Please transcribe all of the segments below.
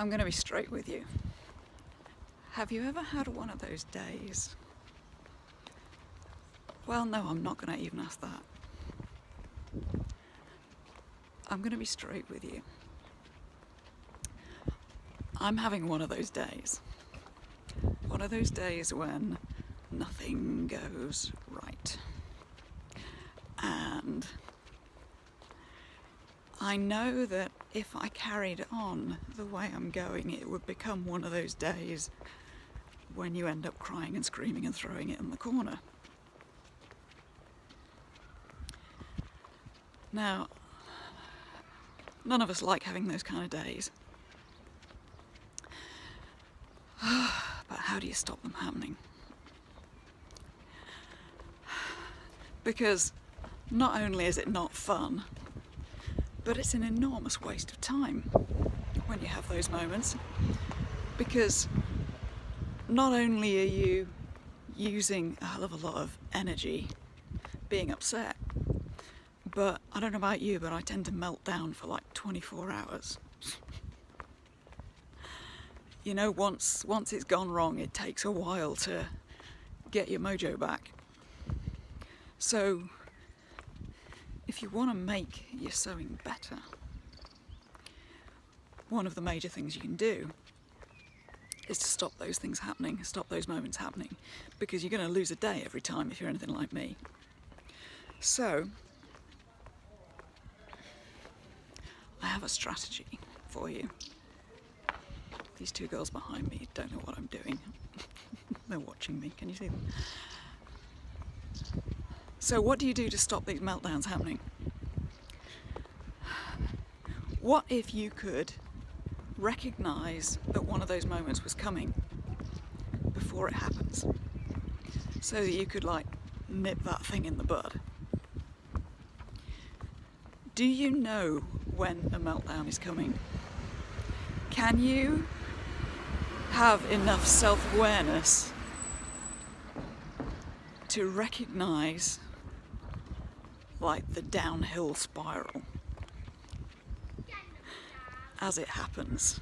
I'm going to be straight with you. Have you ever had one of those days? Well, no, I'm not going to even ask that. I'm going to be straight with you. I'm having one of those days. One of those days when nothing goes right. And I know that if I carried on the way I'm going, it would become one of those days when you end up crying and screaming and throwing it in the corner. Now, none of us like having those kind of days. But how do you stop them happening? Because not only is it not fun, but it's an enormous waste of time when you have those moments. Because not only are you using a hell of a lot of energy being upset, but I don't know about you, but I tend to melt down for like 24 hours. You know, once it's gone wrong, it takes a while to get your mojo back. So, if you want to make your sewing better, one of the major things you can do is to stop those things happening, stop those moments happening, because you're going to lose a day every time if you're anything like me. So, I have a strategy for you. These two girls behind me don't know what I'm doing. They're watching me, can you see them? So what do you do to stop these meltdowns happening? What if you could recognise that one of those moments was coming before it happens? So that you could like nip that thing in the bud. Do you know when a meltdown is coming? Can you have enough self-awareness to recognise like the downhill spiral as it happens?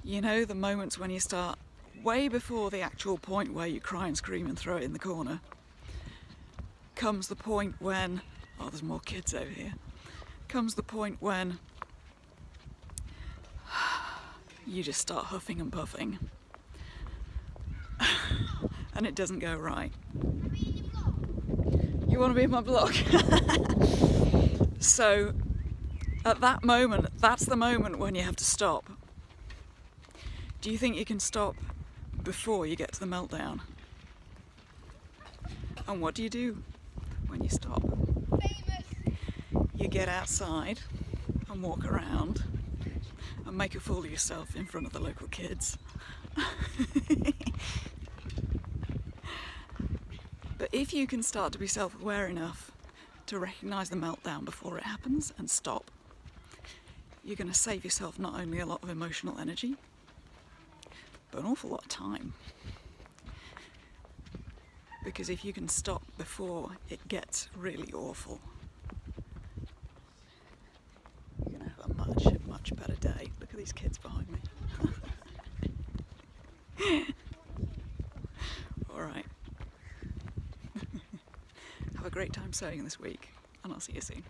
You know, the moments when you start way before the actual point where you cry and scream and throw it in the corner comes the point when, oh, there's more kids over here, comes the point when you just start huffing and puffing and it doesn't go right. You want to be in my blog? So at that moment, that's the moment when you have to stop. Do you think you can stop before you get to the meltdown? And what do you do when you stop? You get outside and walk around and make a fool of yourself in front of the local kids. But if you can start to be self-aware enough to recognise the meltdown before it happens and stop, you're going to save yourself not only a lot of emotional energy, but an awful lot of time. Because if you can stop before it gets really awful, you're going to have a much better day. Look at these kids behind me. Alright. Have a great time sewing this week, and I'll see you soon.